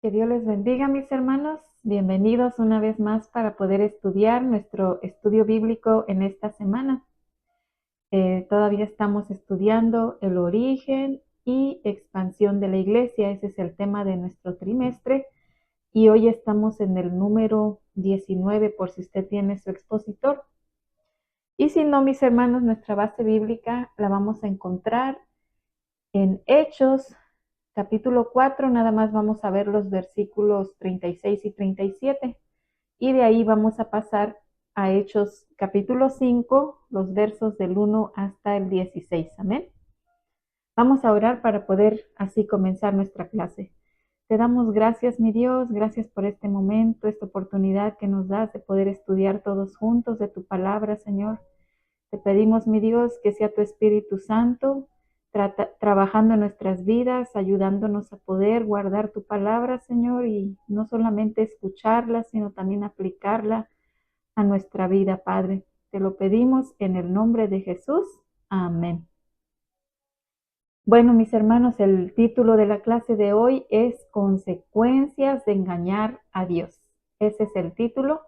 Que Dios les bendiga, mis hermanos. Bienvenidos una vez más para poder estudiar nuestro estudio bíblico en esta semana. Todavía estamos estudiando el origen y expansión de la iglesia. Ese es el tema de nuestro trimestre. Y hoy estamos en el número 19, por si usted tiene su expositor. Y si no, mis hermanos, nuestra base bíblica la vamos a encontrar en Hechos capítulo 4, nada más vamos a ver los versículos 36 y 37. Y de ahí vamos a pasar a Hechos capítulo 5, los versos del 1 hasta el 16. Amén. Vamos a orar para poder así comenzar nuestra clase. Te damos gracias, mi Dios, gracias por este momento, esta oportunidad que nos das de poder estudiar todos juntos de tu palabra, Señor. Te pedimos, mi Dios, que sea tu Espíritu Santo trabajando en nuestras vidas, ayudándonos a poder guardar tu palabra, Señor, y no solamente escucharla, sino también aplicarla a nuestra vida, Padre. Te lo pedimos en el nombre de Jesús. Amén. Bueno, mis hermanos, el título de la clase de hoy es Consecuencias de engañar a Dios. Ese es el título.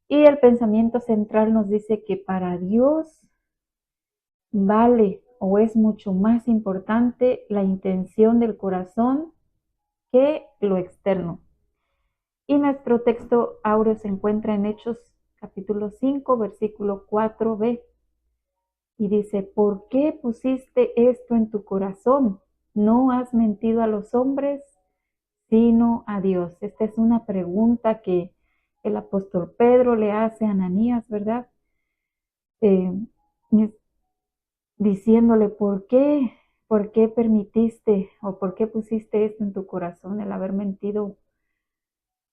Y el pensamiento central nos dice que para Dios vale o es mucho más importante la intención del corazón que lo externo. Y nuestro texto áureo se encuentra en Hechos capítulo 5, versículo 4b. Y dice, ¿por qué pusiste esto en tu corazón? No has mentido a los hombres, sino a Dios. Esta es una pregunta que el apóstol Pedro le hace a Ananías, ¿verdad? Diciéndole, ¿por qué permitiste o por qué pusiste esto en tu corazón, el haber mentido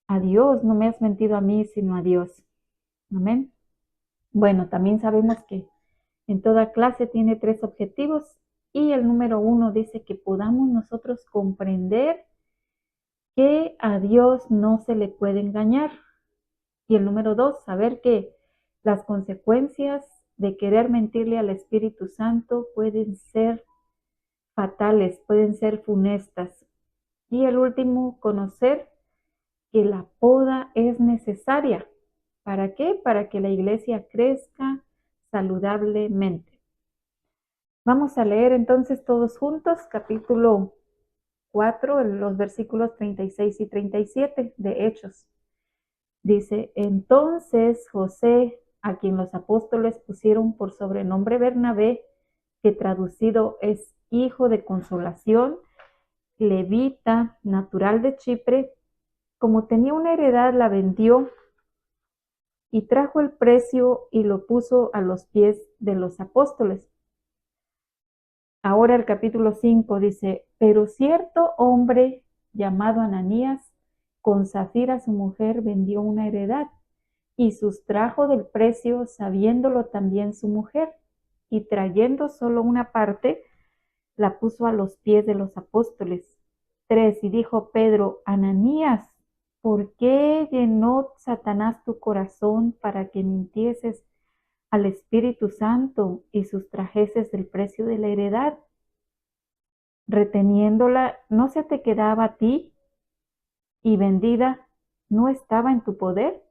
a Dios? No me has mentido a mí, sino a Dios. Amén. Bueno, también sabemos que en toda clase tiene 3 objetivos y el número 1 dice que podamos nosotros comprender que a Dios no se le puede engañar. Y el número 2, saber que las consecuencias de querer mentirle al Espíritu Santo pueden ser fatales, pueden ser funestas. Y el último, conocer que la poda es necesaria. ¿Para qué? Para que la iglesia crezca saludablemente. Vamos a leer entonces todos juntos capítulo 4, los versículos 36 y 37 de Hechos. Dice, entonces José, a quien los apóstoles pusieron por sobrenombre Bernabé, que traducido es hijo de consolación, levita, natural de Chipre, como tenía una heredad, la vendió y trajo el precio y lo puso a los pies de los apóstoles. Ahora el capítulo 5 dice, pero cierto hombre llamado Ananías, con Zafira su mujer, vendió una heredad y sustrajo del precio, sabiéndolo también su mujer, y trayendo solo una parte, la puso a los pies de los apóstoles. 3. Y dijo Pedro, Ananías, ¿por qué llenó Satanás tu corazón para que mintieses al Espíritu Santo y sustrajeses del precio de la heredad? Reteniéndola, ¿no se te quedaba a ti? Y vendida, ¿no estaba en tu poder?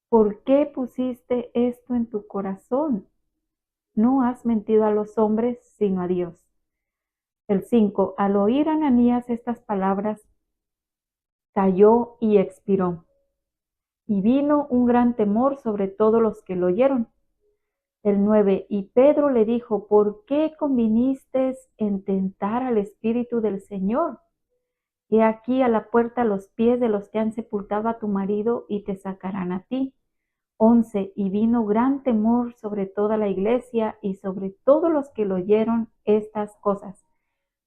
¿Por qué pusiste esto en tu corazón? No has mentido a los hombres, sino a Dios. El 5. Al oír Ananías estas palabras, cayó y expiró. Y vino un gran temor sobre todos los que lo oyeron. El 9. Y Pedro le dijo, ¿por qué conviniste en tentar al Espíritu del Señor? He aquí a la puerta los pies de los que han sepultado a tu marido y te sacarán a ti. 11. Y vino gran temor sobre toda la iglesia y sobre todos los que lo oyeron estas cosas.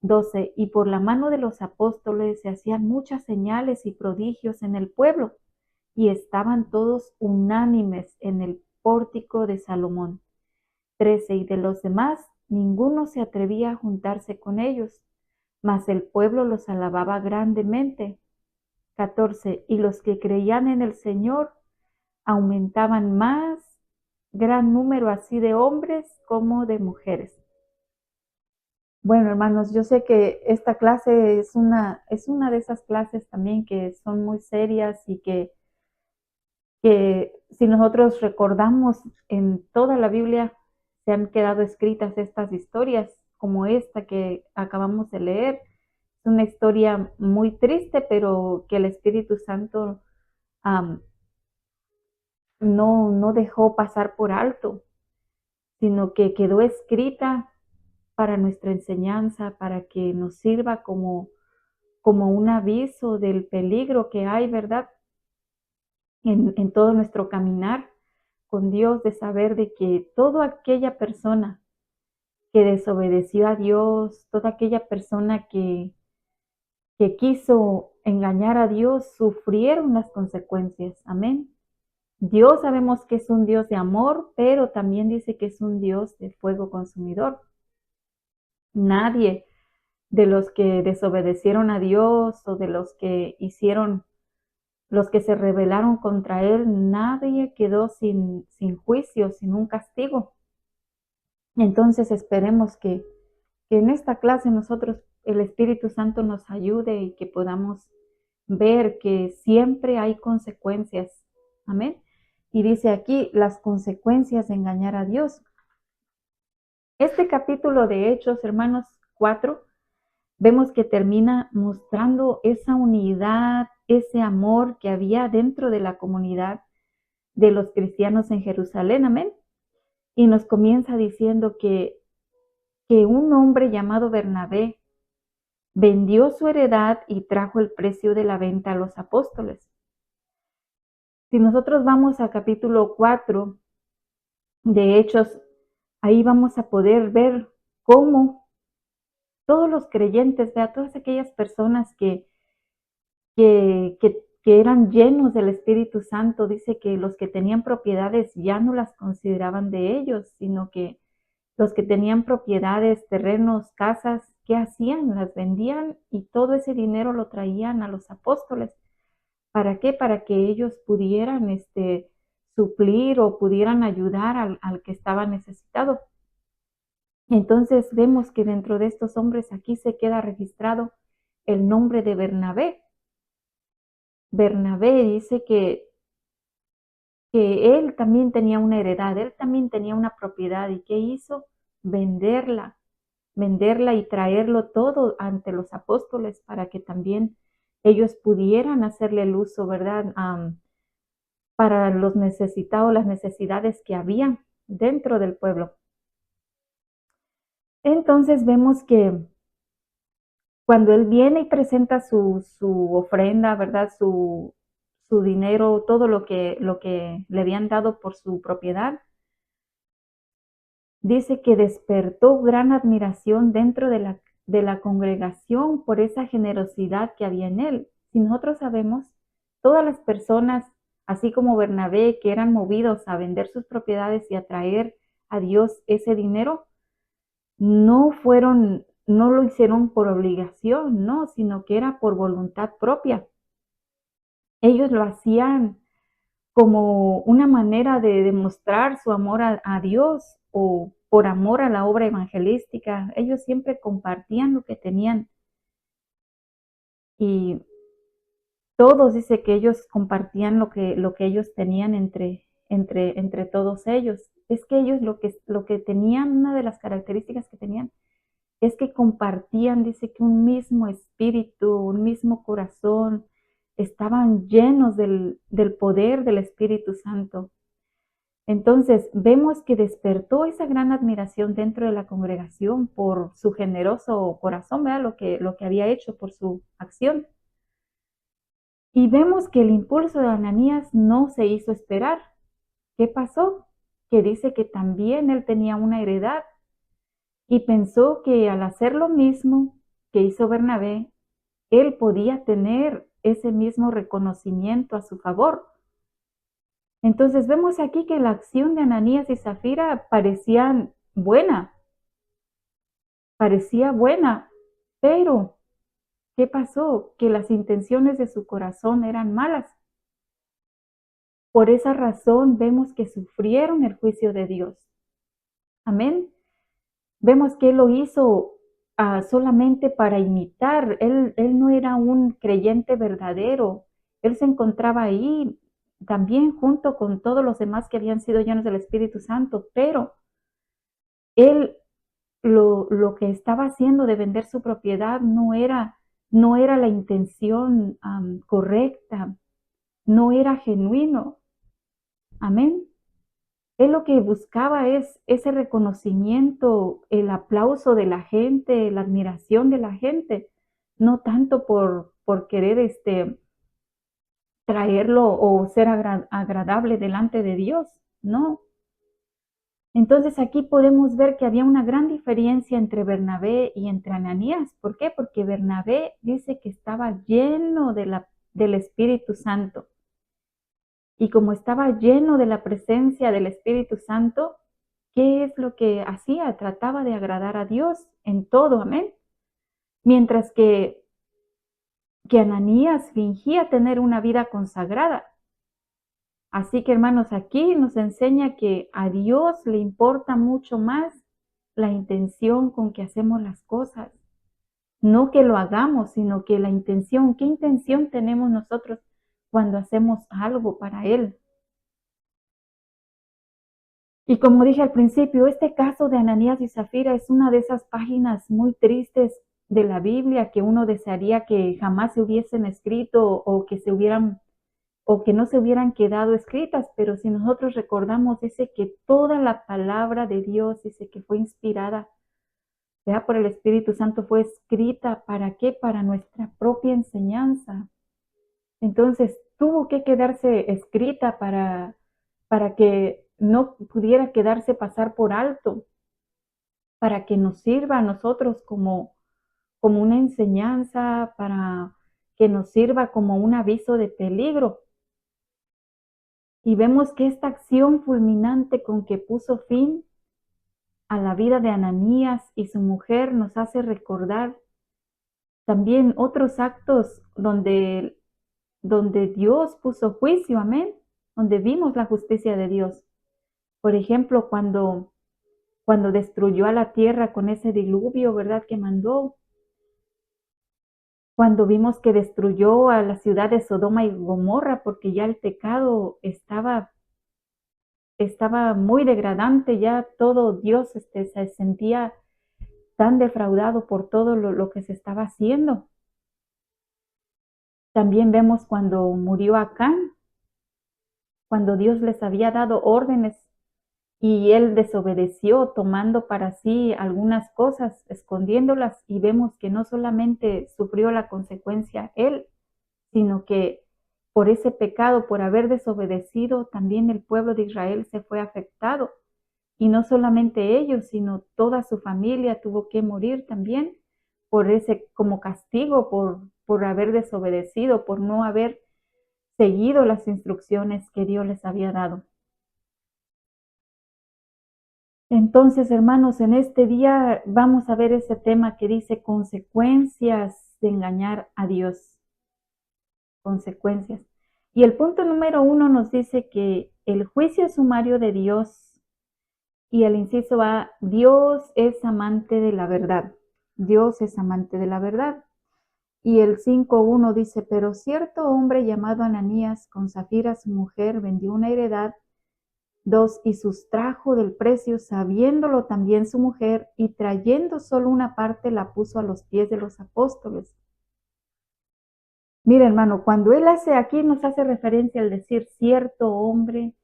12. Y por la mano de los apóstoles se hacían muchas señales y prodigios en el pueblo, y estaban todos unánimes en el pórtico de Salomón. 13. Y de los demás, ninguno se atrevía a juntarse con ellos, mas el pueblo los alababa grandemente. 14. Y los que creían en el Señor aumentaban más, gran número así de hombres como de mujeres. Bueno, hermanos, yo sé que esta clase es una de esas clases también que son muy serias y que si nosotros recordamos en toda la Biblia se han quedado escritas estas historias como esta que acabamos de leer. Es una historia muy triste, pero que el Espíritu Santo um, no dejó pasar por alto, sino que quedó escrita para nuestra enseñanza, para que nos sirva como un aviso del peligro que hay, ¿verdad? En todo nuestro caminar con Dios, de saber de que toda aquella persona que desobedeció a Dios, toda aquella persona que quiso engañar a Dios, sufrieron las consecuencias. Amén. Dios sabemos que es un Dios de amor, pero también dice que es un Dios de fuego consumidor. Nadie de los que desobedecieron a Dios o de los que hicieron, los que se rebelaron contra Él, nadie quedó sin juicio, sin un castigo. Entonces esperemos que en esta clase nosotros, el Espíritu Santo nos ayude y que podamos ver que siempre hay consecuencias. Amén. Y dice aquí las consecuencias de engañar a Dios. Este capítulo de Hechos, hermanos, 4, vemos que termina mostrando esa unidad, ese amor que había dentro de la comunidad de los cristianos en Jerusalén. Amén. Y nos comienza diciendo que un hombre llamado Bernabé vendió su heredad y trajo el precio de la venta a los apóstoles. Si nosotros vamos a capítulo 4 de Hechos, ahí vamos a poder ver cómo todos los creyentes, todas aquellas personas que eran llenos del Espíritu Santo, dice que los que tenían propiedades ya no las consideraban de ellos, sino que los que tenían propiedades, terrenos, casas, ¿qué hacían? Las vendían y todo ese dinero lo traían a los apóstoles. ¿Para qué? Para que ellos pudieran suplir o pudieran ayudar al que estaba necesitado. Entonces vemos que dentro de estos hombres aquí se queda registrado el nombre de Bernabé. Bernabé dice que él también tenía una heredad, él también tenía una propiedad. ¿Y qué hizo? Venderla y traerlo todo ante los apóstoles para que también ellos pudieran hacerle el uso, ¿verdad? Para los necesitados, las necesidades que había dentro del pueblo. Entonces vemos que cuando él viene y presenta su ofrenda, ¿verdad? Su dinero, todo lo que le habían dado por su propiedad, dice que despertó gran admiración dentro de la congregación por esa generosidad que había en él. Si nosotros sabemos, todas las personas, así como Bernabé, que eran movidos a vender sus propiedades y a traer a Dios ese dinero, no lo hicieron por obligación, no, sino que era por voluntad propia. Ellos lo hacían como una manera de demostrar su amor a Dios o por amor a la obra evangelística. Ellos siempre compartían lo que tenían y todos dice que ellos compartían lo que ellos tenían entre todos ellos. Es que ellos lo que tenían, una de las características que tenían, es que compartían, dice que un mismo espíritu, un mismo corazón, estaban llenos del poder del Espíritu Santo. Entonces vemos que despertó esa gran admiración dentro de la congregación por su generoso corazón, ¿verdad? Lo que había hecho por su acción. Y vemos que el impulso de Ananías no se hizo esperar. ¿Qué pasó? Que dice que también él tenía una heredad y pensó que al hacer lo mismo que hizo Bernabé, él podía tener ese mismo reconocimiento a su favor. Entonces vemos aquí que la acción de Ananías y Zafira parecía buena, pero ¿qué pasó? Que las intenciones de su corazón eran malas. Por esa razón vemos que sufrieron el juicio de Dios. Amén. Vemos que él lo hizo solamente para imitar. Él no era un creyente verdadero. Él se encontraba ahí también junto con todos los demás que habían sido llenos del Espíritu Santo, pero él lo que estaba haciendo de vender su propiedad no era la intención correcta, no era genuino. Amén. Él lo que buscaba es ese reconocimiento, el aplauso de la gente, la admiración de la gente, no tanto por querer traerlo o ser agradable delante de Dios, no. Entonces aquí podemos ver que había una gran diferencia entre Bernabé y entre Ananías. ¿Por qué? Porque Bernabé dice que estaba lleno del Espíritu Santo. Y como estaba lleno de la presencia del Espíritu Santo, ¿qué es lo que hacía? Trataba de agradar a Dios en todo, amén. Mientras que Ananías fingía tener una vida consagrada. Así que, hermanos, aquí nos enseña que a Dios le importa mucho más la intención con que hacemos las cosas. No que lo hagamos, sino que la intención. ¿Qué intención tenemos nosotros cuando hacemos algo para Él? Y como dije al principio, este caso de Ananías y Zafira es una de esas páginas muy tristes de la Biblia que uno desearía que jamás se hubiesen escrito o que no se hubieran quedado escritas, pero si nosotros recordamos, dice que toda la palabra de Dios, dice que fue inspirada, ¿verdad? Por el Espíritu Santo, fue escrita, ¿para qué? Para nuestra propia enseñanza. Entonces, tuvo que quedarse escrita para que no pudiera quedarse pasar por alto, para que nos sirva a nosotros como una enseñanza, para que nos sirva como un aviso de peligro. Y vemos que esta acción fulminante con que puso fin a la vida de Ananías y su mujer nos hace recordar también otros actos donde Dios puso juicio, amén, donde vimos la justicia de Dios. Por ejemplo, cuando destruyó a la tierra con ese diluvio, ¿verdad? Que mandó. Cuando vimos que destruyó a la ciudad de Sodoma y Gomorra porque ya el pecado estaba muy degradante, ya todo Dios se sentía tan defraudado por todo lo que se estaba haciendo. También vemos cuando murió Acán, cuando Dios les había dado órdenes y él desobedeció tomando para sí algunas cosas, escondiéndolas, y vemos que no solamente sufrió la consecuencia él, sino que por ese pecado, por haber desobedecido, también el pueblo de Israel se fue afectado. Y no solamente ellos, sino toda su familia tuvo que morir también por como castigo, por haber desobedecido, por no haber seguido las instrucciones que Dios les había dado. Entonces, hermanos, en este día vamos a ver ese tema que dice consecuencias de engañar a Dios. Consecuencias. Y el punto número 1 nos dice que el juicio sumario de Dios, y el inciso A, Dios es amante de la verdad. Dios es amante de la verdad. Y el 5.1 dice, pero cierto hombre llamado Ananías, con Zafira su mujer, vendió una heredad. 2, y sustrajo del precio, sabiéndolo también su mujer, y trayendo solo una parte la puso a los pies de los apóstoles. Mira, hermano, cuando él aquí nos hace referencia al decir cierto hombre,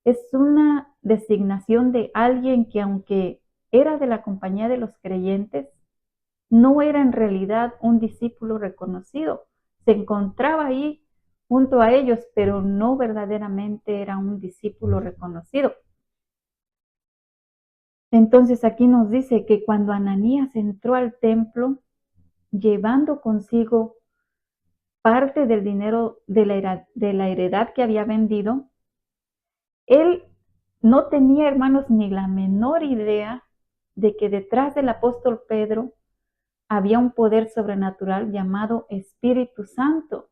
es una designación de alguien que, aunque era de la compañía de los creyentes, no era en realidad un discípulo reconocido. Se encontraba ahí junto a ellos, pero no verdaderamente era un discípulo reconocido. Entonces aquí nos dice que cuando Ananías entró al templo, llevando consigo parte del dinero de la heredad que había vendido, él no tenía, hermanos, ni la menor idea de que detrás del apóstol Pedro había un poder sobrenatural llamado Espíritu Santo.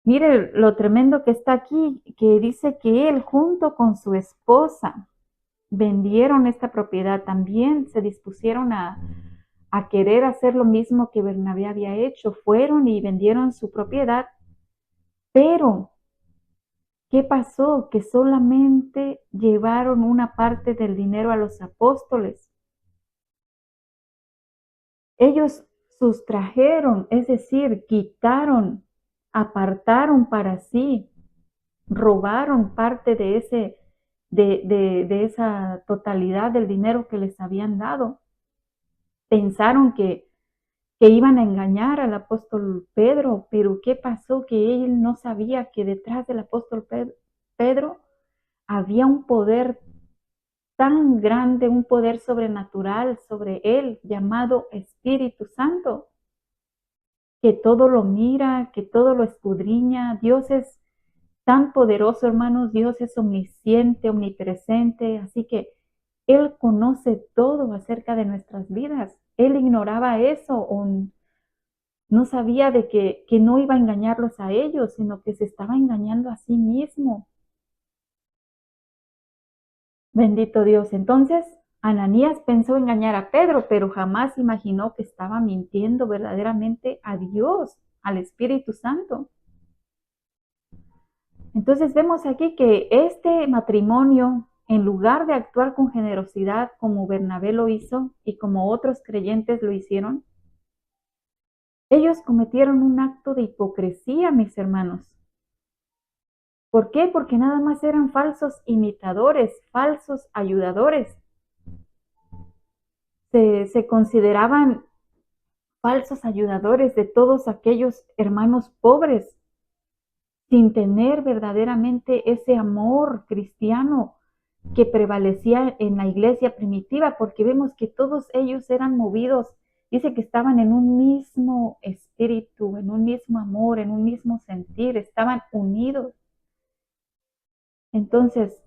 Mire lo tremendo que está aquí, que dice que él junto con su esposa vendieron esta propiedad, también se dispusieron a a querer hacer lo mismo que Bernabé había hecho. Fueron y vendieron su propiedad, pero ¿qué pasó? Que solamente llevaron una parte del dinero a los apóstoles. Ellos sustrajeron, es decir, quitaron, apartaron para sí, robaron parte de esa totalidad del dinero que les habían dado. Pensaron que iban a engañar al apóstol Pedro, pero ¿qué pasó? Que él no sabía que detrás del apóstol Pedro había un poder tan grande, un poder sobrenatural sobre él llamado Espíritu Santo, que todo lo mira, que todo lo escudriña. Dios es tan poderoso, hermanos, Dios es omnisciente, omnipresente, así que Él conoce todo acerca de nuestras vidas. Él ignoraba eso o no sabía de que no iba a engañarlos a ellos, sino que se estaba engañando a sí mismo. Bendito Dios. Entonces, Ananías pensó engañar a Pedro, pero jamás imaginó que estaba mintiendo verdaderamente a Dios, al Espíritu Santo. Entonces vemos aquí que este matrimonio, en lugar de actuar con generosidad como Bernabé lo hizo y como otros creyentes lo hicieron, ellos cometieron un acto de hipocresía, mis hermanos. ¿Por qué? Porque nada más eran falsos imitadores, falsos ayudadores. Se consideraban falsos ayudadores de todos aquellos hermanos pobres, sin tener verdaderamente ese amor cristiano que prevalecía en la iglesia primitiva, porque vemos que todos ellos eran movidos, dice que estaban en un mismo espíritu, en un mismo amor, en un mismo sentir, estaban unidos. Entonces,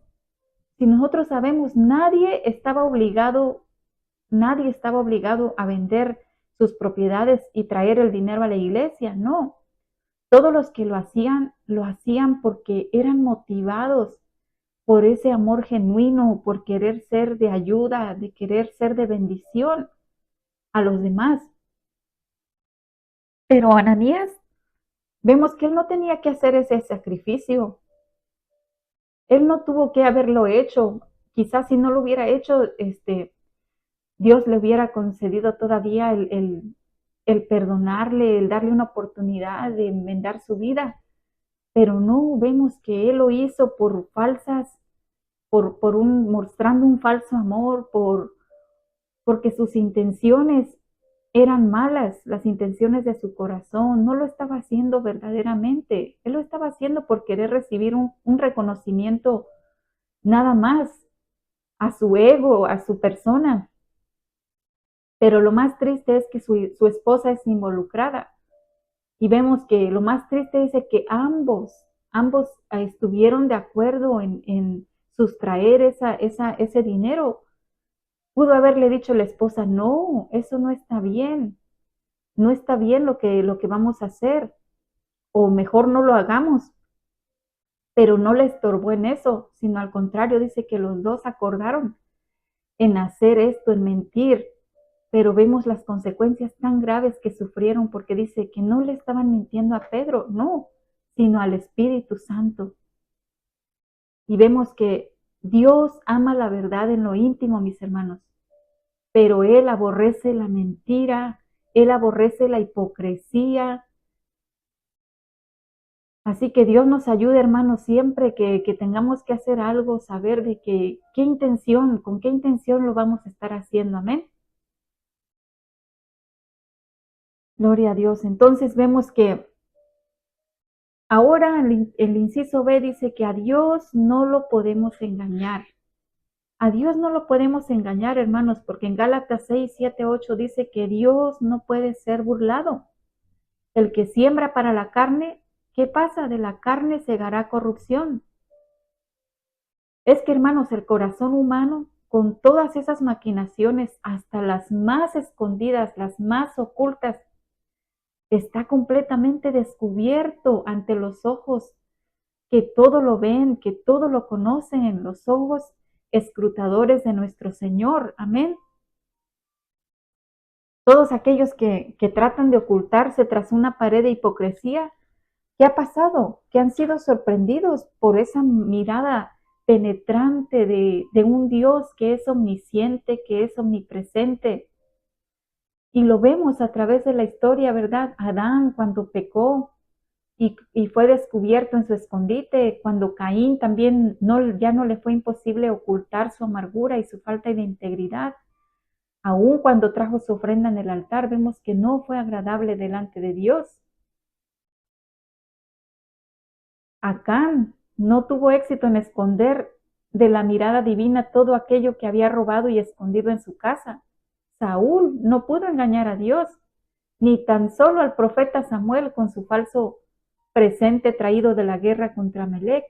si nosotros sabemos, nadie estaba obligado a vender sus propiedades y traer el dinero a la iglesia, no. Todos los que lo hacían porque eran motivados por ese amor genuino, por querer ser de ayuda, de querer ser de bendición a los demás. Pero Ananías, vemos que él no tenía que hacer ese sacrificio. Él no tuvo que haberlo hecho. Quizás si no lo hubiera hecho, Dios le hubiera concedido todavía el perdonarle, el darle una oportunidad de enmendar su vida. Pero no, vemos que él lo hizo por mostrando un falso amor, porque sus intenciones eran malas, las intenciones de su corazón. No lo estaba haciendo verdaderamente. Él lo estaba haciendo por querer recibir un reconocimiento nada más a su ego, a su persona. Pero lo más triste es que su esposa es involucrada. Y vemos que lo más triste es que ambos estuvieron de acuerdo en sustraer ese dinero. Pudo haberle dicho la esposa, no, eso no está bien lo que vamos a hacer, o mejor no lo hagamos, pero no le estorbó en eso, sino al contrario, dice que los dos acordaron en hacer esto, en mentir, pero vemos las consecuencias tan graves que sufrieron, porque dice que no le estaban mintiendo a Pedro, no, sino al Espíritu Santo. Y vemos que Dios ama la verdad en lo íntimo, mis hermanos, pero Él aborrece la mentira, Él aborrece la hipocresía. Así que Dios nos ayude, hermanos, siempre que tengamos que hacer algo, saber de con qué intención lo vamos a estar haciendo. Amén. Gloria a Dios. Entonces vemos que ahora el inciso B dice que a Dios no lo podemos engañar. A Dios no lo podemos engañar, hermanos, porque en Gálatas 6, 7, 8 dice que Dios no puede ser burlado. El que siembra para la carne, ¿qué pasa? De la carne segará corrupción. Es que, hermanos, el corazón humano, con todas esas maquinaciones, hasta las más escondidas, las más ocultas, está completamente descubierto ante los ojos que todo lo ven, que todo lo conocen, los ojos escrutadores de nuestro Señor. Amén. Todos aquellos que tratan de ocultarse tras una pared de hipocresía, ¿qué ha pasado? Que han sido sorprendidos por esa mirada penetrante de un Dios que es omnisciente, que es omnipresente. Y lo vemos a través de la historia, ¿verdad? Adán cuando pecó y fue descubierto en su escondite, cuando Caín también ya no le fue imposible ocultar su amargura y su falta de integridad. Aún cuando trajo su ofrenda en el altar, vemos que no fue agradable delante de Dios. Acán no tuvo éxito en esconder de la mirada divina todo aquello que había robado y escondido en su casa. Saúl no pudo engañar a Dios, ni tan solo al profeta Samuel con su falso presente traído de la guerra contra Amalec.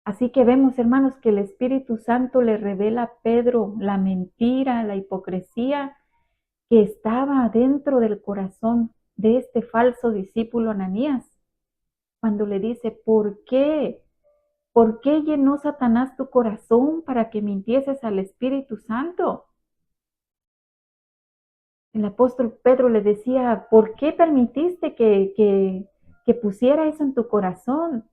Así que vemos, hermanos, que el Espíritu Santo le revela a Pedro la mentira, la hipocresía que estaba dentro del corazón de este falso discípulo Ananías. Cuando le dice, ¿por qué? ¿Por qué llenó Satanás tu corazón para que mintieses al Espíritu Santo? El apóstol Pedro le decía, ¿por qué permitiste que pusiera eso en tu corazón?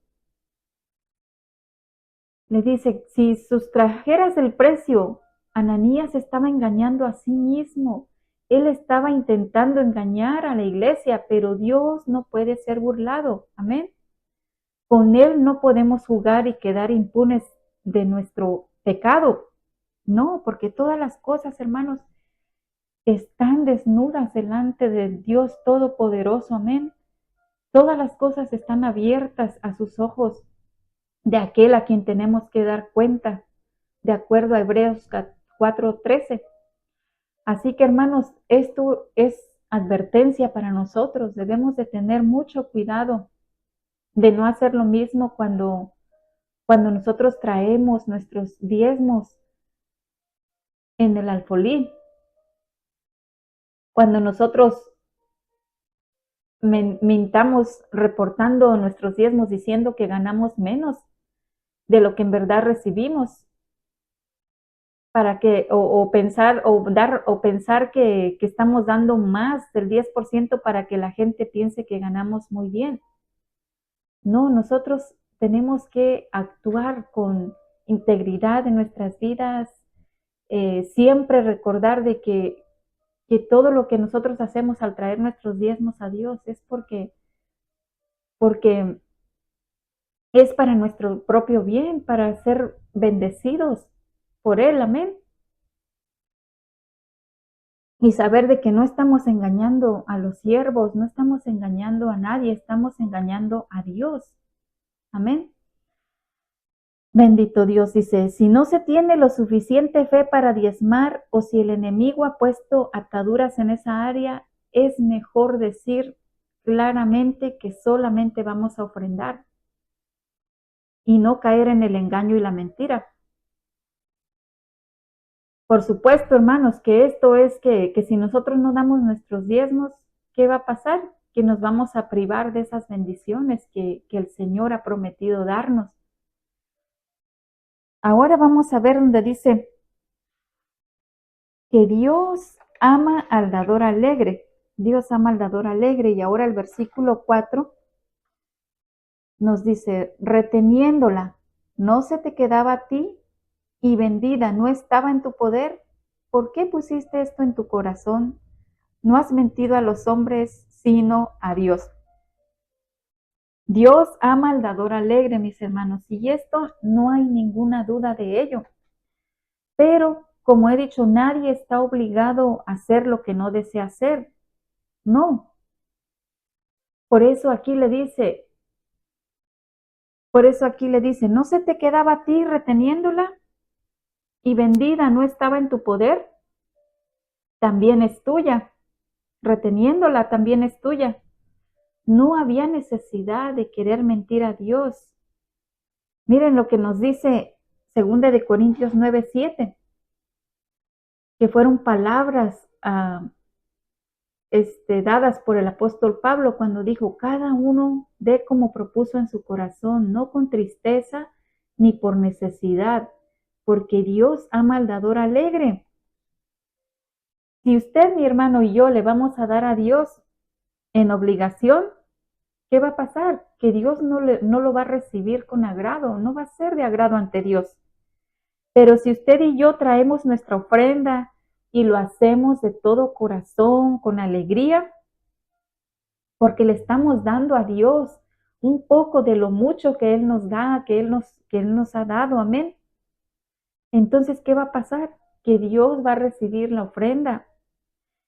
Le dice, si sustrajeras el precio, Ananías estaba engañando a sí mismo. Él estaba intentando engañar a la iglesia, pero Dios no puede ser burlado. Amén. Con Él no podemos jugar y quedar impunes de nuestro pecado. No, porque todas las cosas, hermanos, están desnudas delante del Dios Todopoderoso. Amén. Todas las cosas están abiertas a sus ojos de aquel a quien tenemos que dar cuenta, de acuerdo a Hebreos 4:13. Así que, hermanos, esto es advertencia para nosotros. Debemos de tener mucho cuidado de no hacer lo mismo cuando nosotros traemos nuestros diezmos en el alfolí. Cuando nosotros mintamos reportando nuestros diezmos diciendo que ganamos menos de lo que en verdad recibimos, para que, pensar que estamos dando más del 10% para que la gente piense que ganamos muy bien. No, nosotros tenemos que actuar con integridad en nuestras vidas, siempre recordar de que todo lo que nosotros hacemos al traer nuestros diezmos a Dios es porque es para nuestro propio bien, para ser bendecidos por Él, amén. Y saber de que no estamos engañando a los siervos, no estamos engañando a nadie, estamos engañando a Dios, amén. Bendito Dios, dice, si no se tiene lo suficiente fe para diezmar o si el enemigo ha puesto ataduras en esa área, es mejor decir claramente que solamente vamos a ofrendar y no caer en el engaño y la mentira. Por supuesto, hermanos, que esto es que si nosotros no damos nuestros diezmos, ¿qué va a pasar? Que nos vamos a privar de esas bendiciones que el Señor ha prometido darnos. Ahora vamos a ver donde dice que Dios ama al dador alegre. Dios ama al dador alegre. Y ahora el versículo 4 nos dice, reteniéndola, no se te quedaba a ti y vendida no estaba en tu poder. ¿Por qué pusiste esto en tu corazón? No has mentido a los hombres, sino a Dios. Dios ama al dador alegre, mis hermanos, y esto no hay ninguna duda de ello. Pero, como he dicho, nadie está obligado a hacer lo que no desea hacer. No. Por eso aquí le dice, ¿no se te quedaba a ti reteniéndola y vendida no estaba en tu poder? También es tuya. Reteniéndola también es tuya. No había necesidad de querer mentir a Dios. Miren lo que nos dice 2 de Corintios 9:7, que fueron palabras dadas por el apóstol Pablo cuando dijo, cada uno dé como propuso en su corazón, no con tristeza ni por necesidad, porque Dios ama al dador alegre. Si usted, mi hermano y yo le vamos a dar a Dios en obligación, ¿qué va a pasar? Que Dios no lo va a recibir con agrado, no va a ser de agrado ante Dios. Pero si usted y yo traemos nuestra ofrenda y lo hacemos de todo corazón, con alegría, porque le estamos dando a Dios un poco de lo mucho que Él nos da, que Él nos ha dado, amén. Entonces, ¿qué va a pasar? Que Dios va a recibir la ofrenda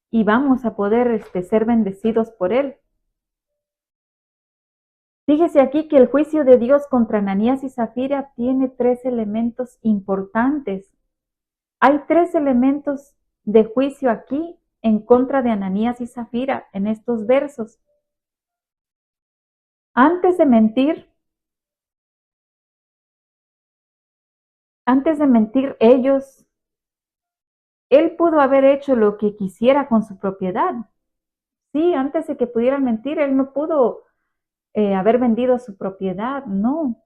y vamos a poder ser bendecidos por Él. Fíjese aquí que el juicio de Dios contra Ananías y Zafira tiene 3 elementos importantes. Hay 3 elementos de juicio aquí en contra de Ananías y Zafira en estos versos. Antes de mentir ellos, él pudo haber hecho lo que quisiera con su propiedad. Sí, antes de que pudieran mentir, él no pudo haber vendido su propiedad, no.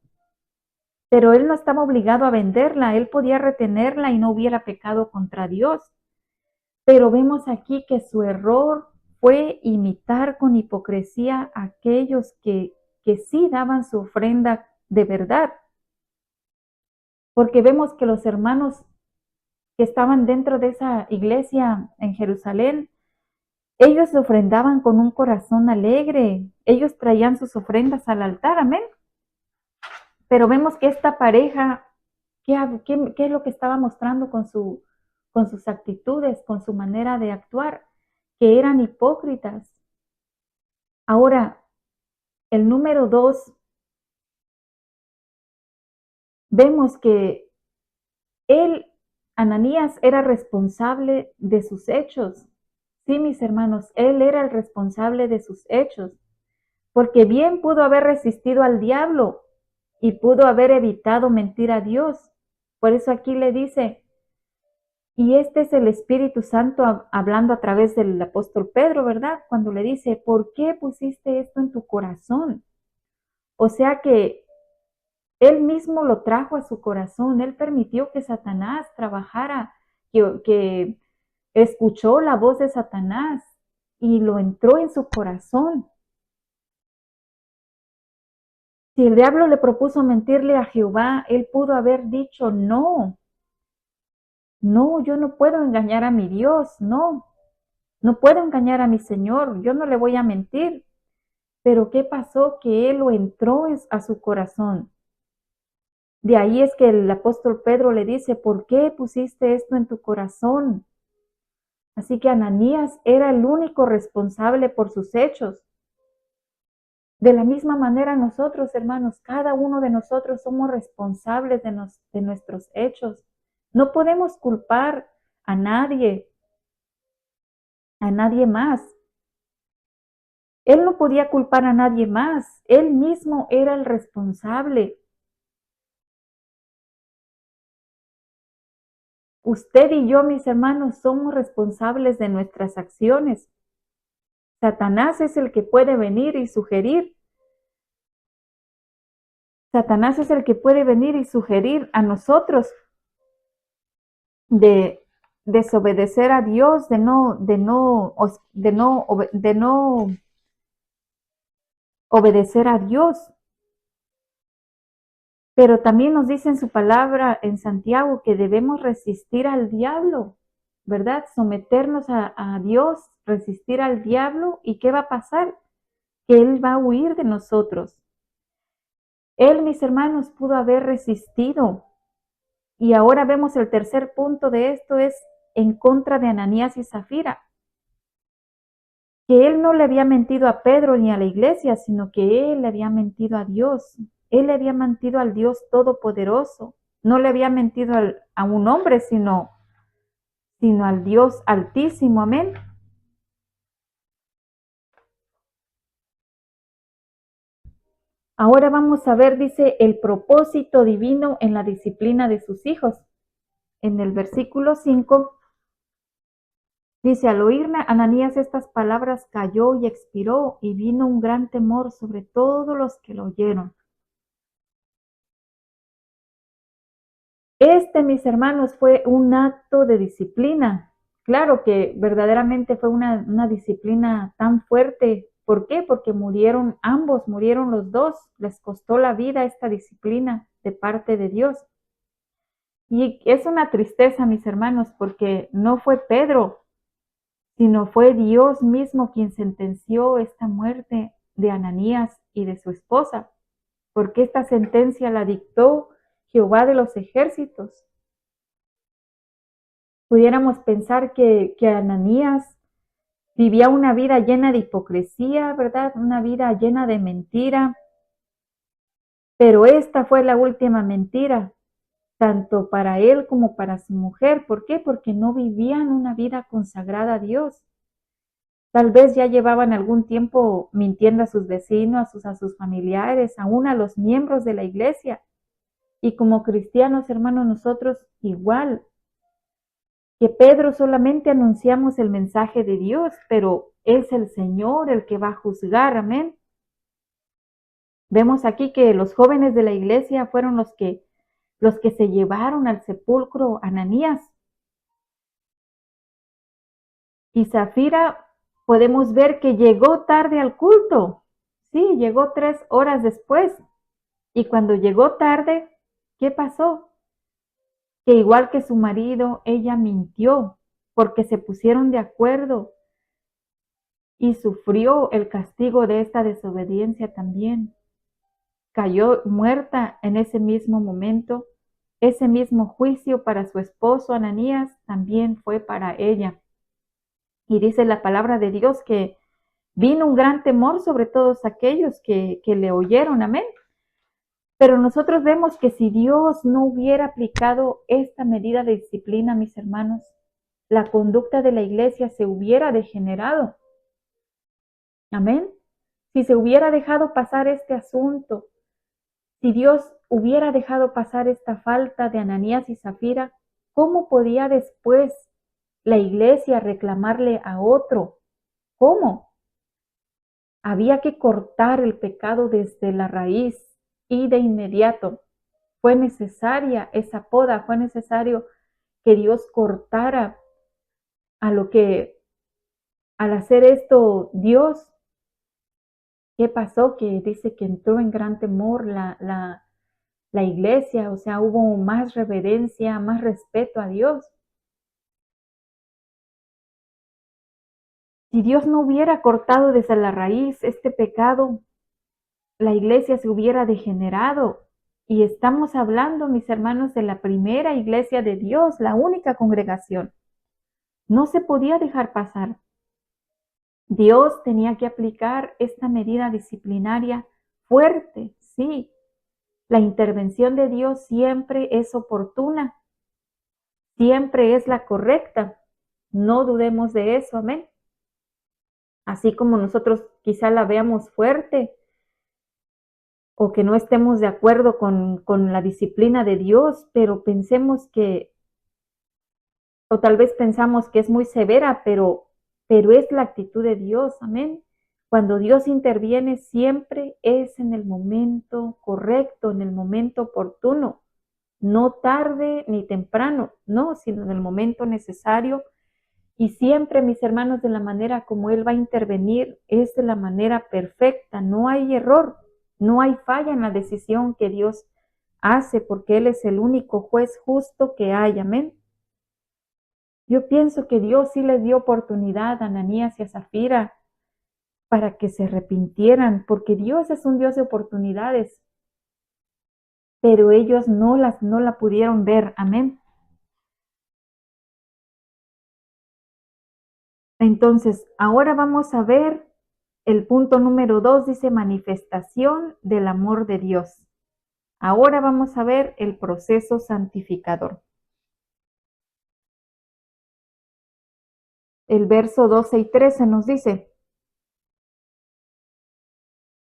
Pero él no estaba obligado a venderla, él podía retenerla y no hubiera pecado contra Dios. Pero vemos aquí que su error fue imitar con hipocresía a aquellos que sí daban su ofrenda de verdad. Porque vemos que los hermanos que estaban dentro de esa iglesia en Jerusalén, ellos ofrendaban con un corazón alegre, ellos traían sus ofrendas al altar, amén. Pero vemos que esta pareja, ¿qué es lo que estaba mostrando con sus actitudes, con su manera de actuar? Que eran hipócritas. Ahora, el número 2, vemos que él, Ananías, era responsable de sus hechos. Sí, mis hermanos, él era el responsable de sus hechos, porque bien pudo haber resistido al diablo y pudo haber evitado mentir a Dios. Por eso aquí le dice, y este es el Espíritu Santo hablando a través del apóstol Pedro, ¿verdad? Cuando le dice, ¿por qué pusiste esto en tu corazón? O sea que él mismo lo trajo a su corazón, él permitió que Satanás trabajara, que escuchó la voz de Satanás y lo entró en su corazón. Si el diablo le propuso mentirle a Jehová, él pudo haber dicho, no, yo no puedo engañar a mi Dios, no puedo engañar a mi Señor, yo no le voy a mentir. Pero ¿qué pasó? Que él lo entró a su corazón. De ahí es que el apóstol Pedro le dice, ¿por qué pusiste esto en tu corazón? Así que Ananías era el único responsable por sus hechos. De la misma manera nosotros, hermanos, cada uno de nosotros somos responsables de nuestros hechos. No podemos culpar a nadie más. Él no podía culpar a nadie más. Él mismo era el responsable. Usted y yo, mis hermanos, somos responsables de nuestras acciones. Satanás es el que puede venir y sugerir. Satanás es el que puede venir y sugerir a nosotros de desobedecer a Dios, de no obedecer a Dios. Pero también nos dice en su palabra en Santiago que debemos resistir al diablo, ¿verdad? Someternos a Dios, resistir al diablo. ¿Y qué va a pasar? Que Él va a huir de nosotros. Él, mis hermanos, pudo haber resistido. Y ahora vemos el tercer punto de esto es en contra de Ananías y Zafira. Que él no le había mentido a Pedro ni a la iglesia, sino que él le había mentido a Dios. Él le había mentido al Dios Todopoderoso. No le había mentido a un hombre, sino al Dios Altísimo. Amén. Ahora vamos a ver, dice, el propósito divino en la disciplina de sus hijos. En el versículo 5 dice, al oír Ananías estas palabras cayó y expiró y vino un gran temor sobre todos los que lo oyeron. Mis hermanos, fue un acto de disciplina. claro que verdaderamente fue una disciplina tan fuerte. ¿Por qué? Porque murieron ambos, murieron los dos. Les costó la vida esta disciplina de parte de Dios. Y es una tristeza, mis hermanos, porque no fue Pedro, sino fue Dios mismo quien sentenció esta muerte de Ananías y de su esposa, porque esta sentencia la dictó Jehová de los ejércitos. Pudiéramos pensar que Ananías vivía una vida llena de hipocresía, ¿verdad? Una vida llena de mentira, pero esta fue la última mentira, tanto para él como para su mujer. ¿Por qué? Porque no vivían una vida consagrada a Dios. Tal vez ya llevaban algún tiempo mintiendo a sus vecinos, a sus familiares, aún a los miembros de la iglesia. Y como cristianos, hermanos, nosotros igual que Pedro solamente anunciamos el mensaje de Dios, pero es el Señor el que va a juzgar, amén. Vemos aquí que los jóvenes de la iglesia fueron los que se llevaron al sepulcro a Ananías. Y Zafira podemos ver que llegó tarde al culto. Sí, llegó 3 horas después. Y cuando llegó tarde, ¿qué pasó? Que igual que su marido, ella mintió porque se pusieron de acuerdo y sufrió el castigo de esta desobediencia también. Cayó muerta en ese mismo momento. Ese mismo juicio para su esposo Ananías también fue para ella. Y dice la palabra de Dios que vino un gran temor sobre todos aquellos que le oyeron, amén. Pero nosotros vemos que si Dios no hubiera aplicado esta medida de disciplina, mis hermanos, la conducta de la iglesia se hubiera degenerado. Amén. Si se hubiera dejado pasar este asunto, si Dios hubiera dejado pasar esta falta de Ananías y Zafira, ¿cómo podía después la iglesia reclamarle a otro? ¿Cómo? Había que cortar el pecado desde la raíz y de inmediato. Fue necesaria esa poda, fue necesario que Dios cortara a lo que, al hacer esto, Dios, ¿qué pasó? Que dice que entró en gran temor la iglesia, o sea, hubo más reverencia, más respeto a Dios. Si Dios no hubiera cortado desde la raíz este pecado, la iglesia se hubiera degenerado. Y estamos hablando, mis hermanos, de la primera iglesia de Dios, la única congregación. No se podía dejar pasar. Dios tenía que aplicar esta medida disciplinaria fuerte, sí. La intervención de Dios siempre es oportuna, siempre es la correcta. No dudemos de eso, amén. Así como nosotros quizá la veamos fuerte o que no estemos de acuerdo con la disciplina de Dios, pero pensemos que, o tal vez pensamos que es muy severa, pero es la actitud de Dios, amén. Cuando Dios interviene siempre es en el momento correcto, en el momento oportuno, no tarde ni temprano, no, sino en el momento necesario. Y siempre, mis hermanos, de la manera como Él va a intervenir es de la manera perfecta, no hay error, no hay falla en la decisión que Dios hace, porque Él es el único juez justo que hay, amén. Yo pienso que Dios sí les dio oportunidad a Ananías y a Zafira para que se arrepintieran, porque Dios es un Dios de oportunidades, pero ellos no la pudieron ver, amén. Entonces, ahora vamos a ver el punto número 2, dice manifestación del amor de Dios. Ahora vamos a ver el proceso santificador. El verso 12 y 13 nos dice: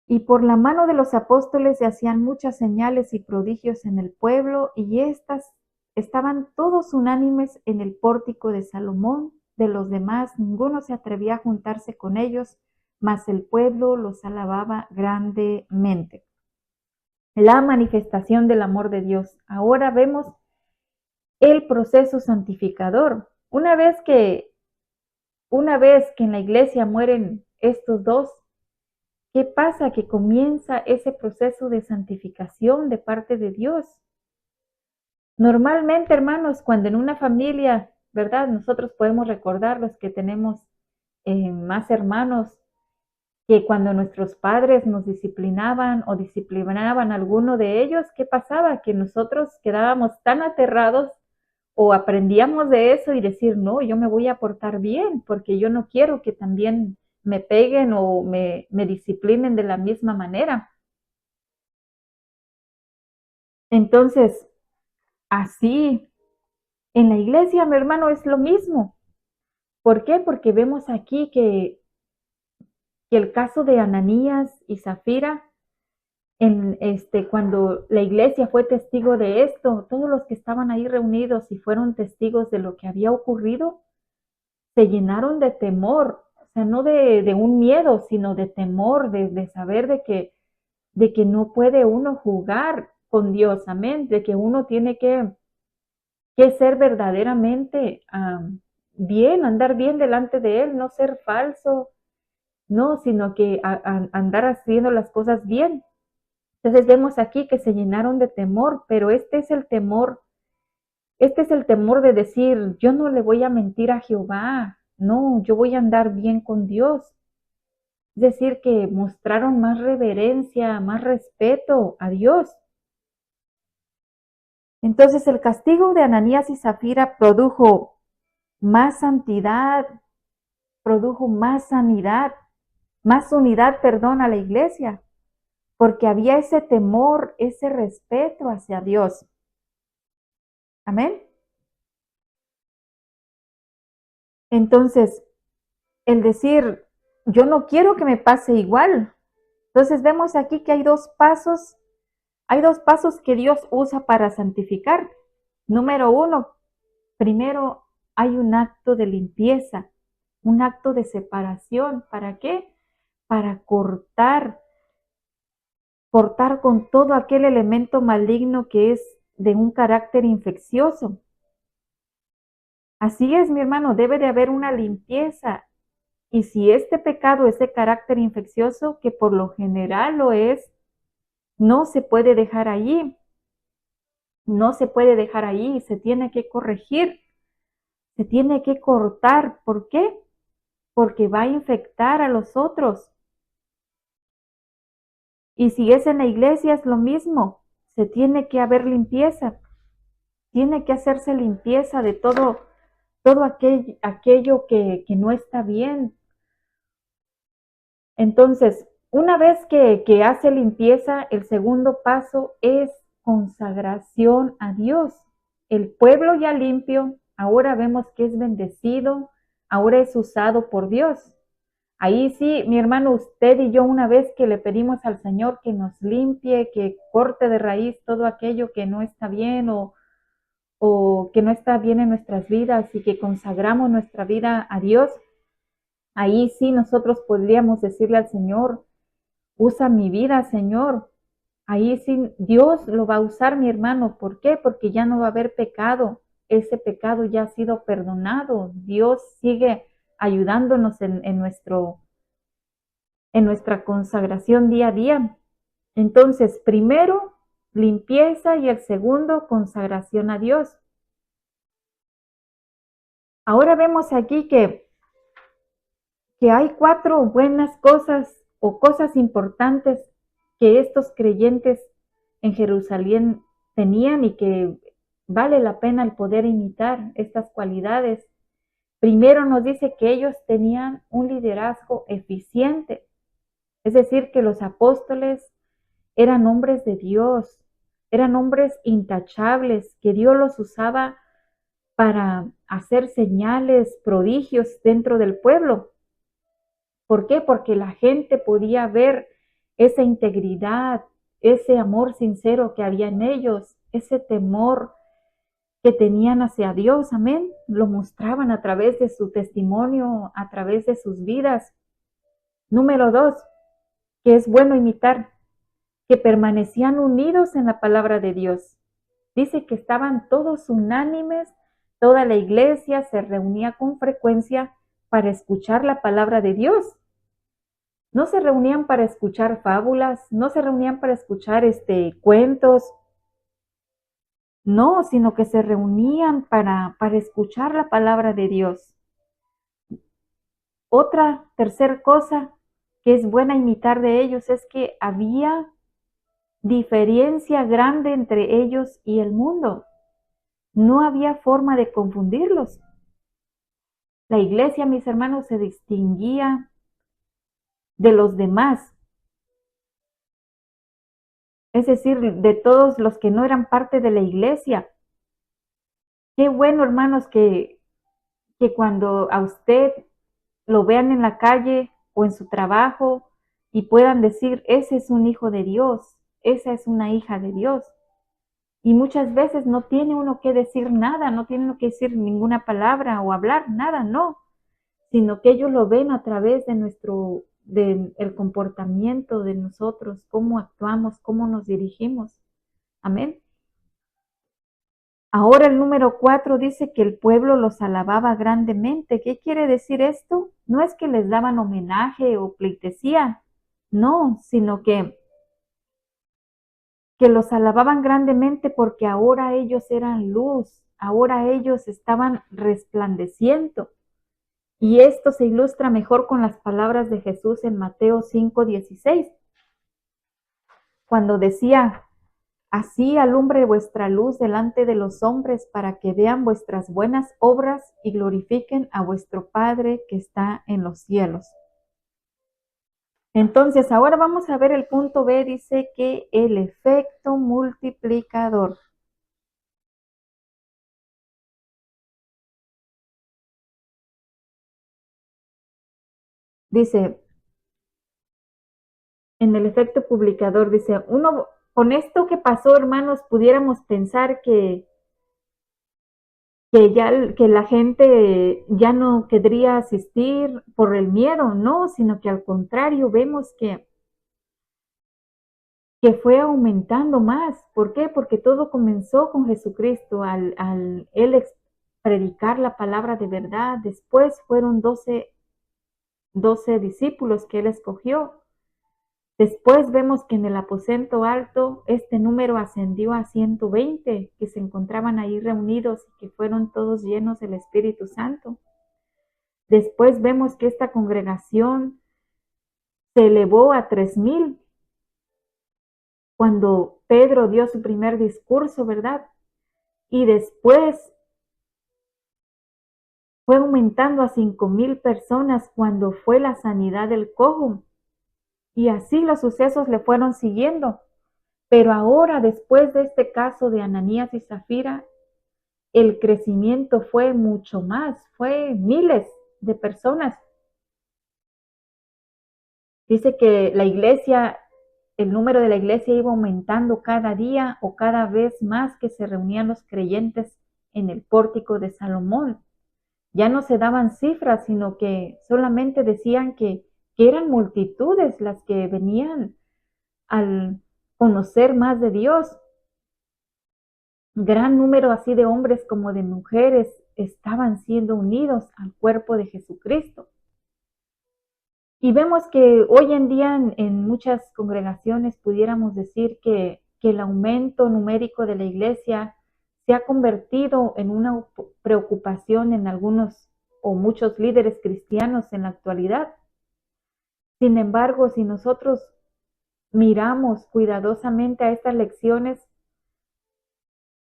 y por la mano de los apóstoles se hacían muchas señales y prodigios en el pueblo, y estas estaban todos unánimes en el pórtico de Salomón. De los demás, ninguno se atrevía a juntarse con ellos, mas el pueblo los alababa grandemente. La manifestación del amor de Dios. Ahora vemos el proceso santificador. Una vez que, una vez que en la iglesia mueren estos dos, ¿qué pasa? Que comienza ese proceso de santificación de parte de Dios. Normalmente, hermanos, cuando en una familia, ¿verdad? Nosotros podemos recordar los que tenemos más hermanos, que cuando nuestros padres nos disciplinaban o disciplinaban a alguno de ellos, ¿qué pasaba? Que nosotros quedábamos tan aterrados o aprendíamos de eso y decir, no, yo me voy a portar bien porque yo no quiero que también me peguen o me disciplinen de la misma manera. Entonces, así, en la iglesia, mi hermano, es lo mismo. ¿Por qué? Porque vemos aquí que el caso de Ananías y Zafira, cuando la iglesia fue testigo de esto, todos los que estaban ahí reunidos y fueron testigos de lo que había ocurrido, se llenaron de temor, o sea, no de un miedo, sino de temor, de saber de que no puede uno jugar con Dios, amén, de que uno tiene que ser verdaderamente bien, andar bien delante de Él, no ser falso, no, sino que andar haciendo las cosas bien. Entonces vemos aquí que se llenaron de temor, pero este es el temor de decir, yo no le voy a mentir a Jehová, no, yo voy a andar bien con Dios. Es decir, que mostraron más reverencia, más respeto a Dios. Entonces el castigo de Ananías y Zafira produjo más santidad, produjo más sanidad, más unidad, perdón, a la iglesia, porque había ese temor, ese respeto hacia Dios. Amén. Entonces, el decir, yo no quiero que me pase igual. Entonces vemos aquí que hay dos pasos que Dios usa para santificar. Número uno, primero hay un acto de limpieza, un acto de separación. ¿Para qué? Para cortar con todo aquel elemento maligno que es de un carácter infeccioso. Así es, mi hermano, debe de haber una limpieza. Y si este pecado es de carácter infeccioso, que por lo general lo es, no se puede dejar allí. No se puede dejar ahí, se tiene que corregir, se tiene que cortar. ¿Por qué? Porque va a infectar a los otros. Y si es en la iglesia es lo mismo, se tiene que haber limpieza, tiene que hacerse limpieza de todo aquello que no está bien. Entonces, una vez que hace limpieza, el segundo paso es consagración a Dios. El pueblo ya limpio, ahora vemos que es bendecido, ahora es usado por Dios. Ahí sí, mi hermano, usted y yo una vez que le pedimos al Señor que nos limpie, que corte de raíz todo aquello que no está bien o que no está bien en nuestras vidas y que consagramos nuestra vida a Dios, ahí sí nosotros podríamos decirle al Señor, usa mi vida, Señor. Ahí sí Dios lo va a usar, mi hermano. ¿Por qué? Porque ya no va a haber pecado. Ese pecado ya ha sido perdonado. Dios sigue ayudándonos en nuestra consagración día a día. Entonces, primero, limpieza y el segundo, consagración a Dios. Ahora vemos aquí que hay 4 buenas cosas o cosas importantes que estos creyentes en Jerusalén tenían y que vale la pena el poder imitar estas cualidades. Primero nos dice que ellos tenían un liderazgo eficiente, es decir, que los apóstoles eran hombres de Dios, eran hombres intachables, que Dios los usaba para hacer señales, prodigios dentro del pueblo. ¿Por qué? Porque la gente podía ver esa integridad, ese amor sincero que había en ellos, ese temor que tenían hacia Dios, amén. Lo mostraban a través de su testimonio, a través de sus vidas. Número 2, que es bueno imitar, que permanecían unidos en la palabra de Dios. Dice que estaban todos unánimes Toda la iglesia se reunía con frecuencia para escuchar la palabra de Dios. No se reunían para escuchar fábulas, no se reunían para escuchar cuentos, no, sino que se reunían para escuchar la palabra de Dios. Otra tercera cosa que es buena imitar de ellos es que había diferencia grande entre ellos y el mundo. No había forma de confundirlos. La iglesia, mis hermanos, se distinguía de los demás, es decir, de todos los que no eran parte de la iglesia. Qué bueno, hermanos, que cuando a usted lo vean en la calle o en su trabajo y puedan decir, ese es un hijo de Dios, esa es una hija de Dios. Y muchas veces no tiene uno que decir nada, no tiene uno que decir ninguna palabra o hablar, nada, no, sino que ellos lo ven a través del comportamiento de nosotros, cómo actuamos, cómo nos dirigimos. Amén. Ahora el número 4 dice que el pueblo los alababa grandemente. ¿Qué quiere decir esto? No es que les daban homenaje o pleitesía, no, sino que los alababan grandemente porque ahora ellos eran luz, ahora ellos estaban resplandeciendo. Y esto se ilustra mejor con las palabras de Jesús en Mateo 5:16, cuando decía, así alumbre vuestra luz delante de los hombres para que vean vuestras buenas obras y glorifiquen a vuestro Padre que está en los cielos. Entonces, ahora vamos a ver el punto B, dice que el efecto multiplicador. Dice, en el efecto publicador, dice, con esto que pasó, hermanos, pudiéramos pensar que la gente ya no querría asistir por el miedo, no, sino que al contrario, vemos que fue aumentando más. ¿Por qué? Porque todo comenzó con Jesucristo, al él predicar la palabra de verdad. Después fueron 12 discípulos que él escogió. Después vemos que en el aposento alto este número ascendió a 120 que se encontraban ahí reunidos y que fueron todos llenos del Espíritu Santo. Después vemos que esta congregación se elevó a 3,000 cuando Pedro dio su primer discurso, ¿verdad? Y después fue aumentando a 5,000 personas cuando fue la sanidad del cojo. Y así los sucesos le fueron siguiendo. Pero ahora, después de este caso de Ananías y Zafira, el crecimiento fue mucho más, fue miles de personas. Dice que la iglesia, el número de la iglesia iba aumentando cada día o cada vez más que se reunían los creyentes en el pórtico de Salomón. Ya no se daban cifras, sino que solamente decían que eran multitudes las que venían al conocer más de Dios. Gran número así de hombres como de mujeres estaban siendo unidos al cuerpo de Jesucristo. Y vemos que hoy en día en muchas congregaciones pudiéramos decir que el aumento numérico de la iglesia se ha convertido en una preocupación en algunos o muchos líderes cristianos en la actualidad. Sin embargo, si nosotros miramos cuidadosamente a estas lecciones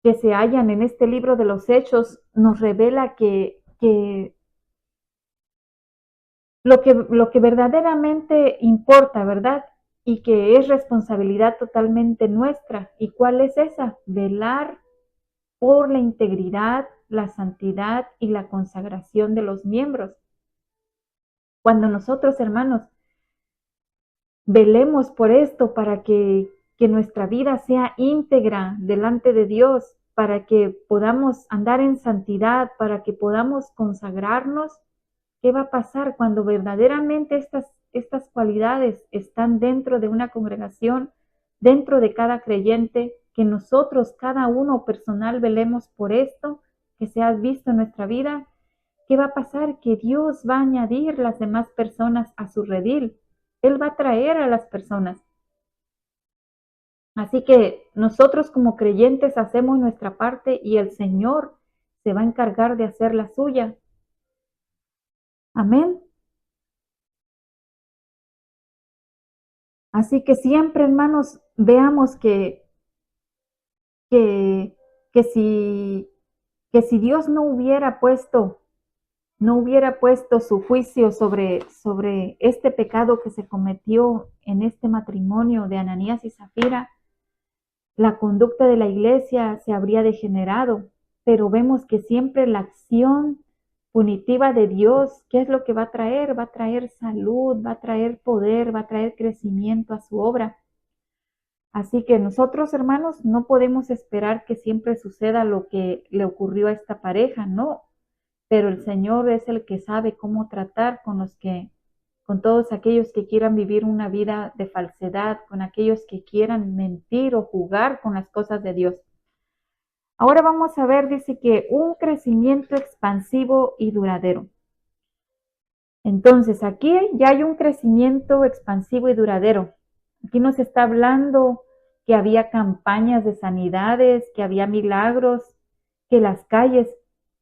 que se hallan en este libro de los Hechos, nos revela que lo que verdaderamente importa, ¿verdad? Y que es responsabilidad totalmente nuestra. ¿Y cuál es esa? Velar por la integridad, la santidad y la consagración de los miembros. Cuando nosotros, hermanos, velemos por esto para que nuestra vida sea íntegra delante de Dios, para que podamos andar en santidad, para que podamos consagrarnos, ¿qué va a pasar cuando verdaderamente estas cualidades están dentro de una congregación, dentro de cada creyente, que nosotros, cada uno personal, velemos por esto? que se ha visto en nuestra vida, ¿qué va a pasar? Que Dios va a añadir las demás personas a su redil. Él va a traer a las personas. Así que nosotros como creyentes hacemos nuestra parte y el Señor se va a encargar de hacer la suya. Amén. Así que siempre, hermanos, veamos que, que si, que si Dios no hubiera puesto su juicio sobre este pecado que se cometió en este matrimonio de Ananías y Zafira, la conducta de la iglesia se habría degenerado, pero vemos que siempre la acción punitiva de Dios, ¿qué es lo que va a traer? Va a traer salud, va a traer poder, va a traer crecimiento a su obra. Así que nosotros, hermanos, no podemos esperar que siempre suceda lo que le ocurrió a esta pareja, no, pero el Señor es el que sabe cómo tratar con todos aquellos que quieran vivir una vida de falsedad, con aquellos que quieran mentir o jugar con las cosas de Dios. Ahora vamos a ver, dice que un crecimiento expansivo y duradero. Entonces, aquí ya hay un crecimiento expansivo y duradero. Aquí nos está hablando que había campañas de sanidades, que había milagros, que las calles,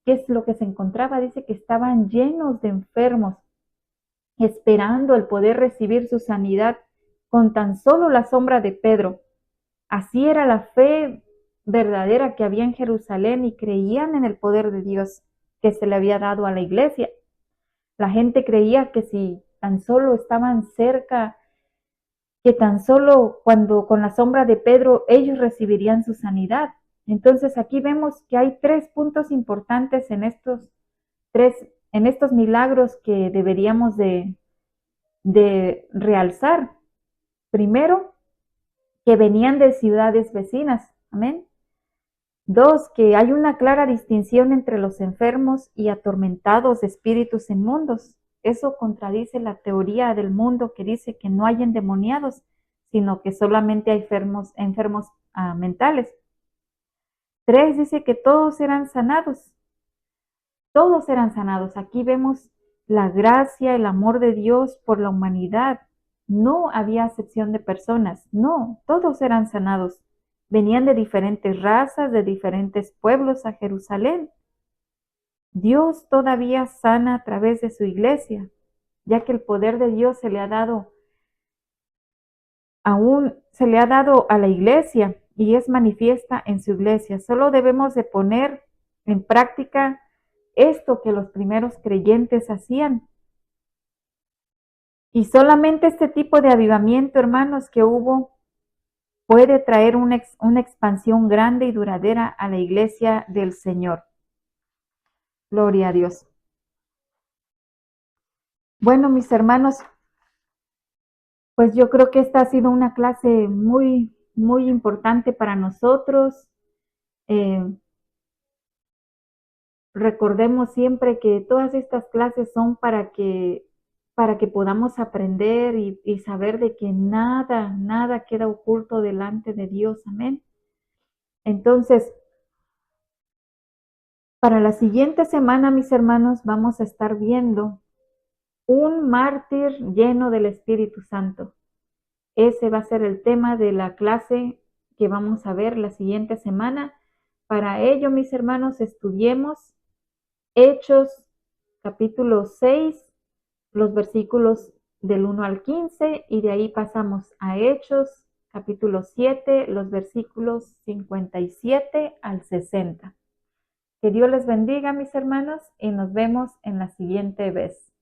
¿qué es lo que se encontraba? Dice que estaban llenos de enfermos, esperando el poder recibir su sanidad con tan solo la sombra de Pedro. Así era la fe verdadera que había en Jerusalén y creían en el poder de Dios que se le había dado a la iglesia. La gente creía que si tan solo estaban cerca, que tan solo cuando con la sombra de Pedro ellos recibirían su sanidad. Entonces aquí vemos que hay 3 puntos importantes en estos milagros que deberíamos de realzar. Primero, que venían de ciudades vecinas. Amén. 2, que hay una clara distinción entre los enfermos y atormentados de espíritus inmundos. Eso contradice la teoría del mundo que dice que no hay endemoniados, sino que solamente hay enfermos mentales. 3, dice que todos eran sanados. Todos eran sanados. Aquí vemos la gracia, el amor de Dios por la humanidad. No había acepción de personas, no, todos eran sanados. Venían de diferentes razas, de diferentes pueblos a Jerusalén. Dios todavía sana a través de su iglesia, ya que el poder de Dios se le ha dado a la iglesia y es manifiesta en su iglesia. Solo debemos de poner en práctica esto que los primeros creyentes hacían. Y solamente este tipo de avivamiento, hermanos, que hubo, puede traer una expansión grande y duradera a la iglesia del Señor. Gloria a Dios. Bueno, mis hermanos, pues yo creo que esta ha sido una clase muy, muy importante para nosotros. Recordemos siempre que todas estas clases son para que podamos aprender y saber de que nada queda oculto delante de Dios. Amén. Entonces, para la siguiente semana, mis hermanos, vamos a estar viendo un mártir lleno del Espíritu Santo. Ese va a ser el tema de la clase que vamos a ver la siguiente semana. Para ello, mis hermanos, estudiemos Hechos capítulo 6, los versículos del 1 al 15, y de ahí pasamos a Hechos capítulo 7, los versículos 57 al 60. Que Dios les bendiga, mis hermanos, y nos vemos en la siguiente vez.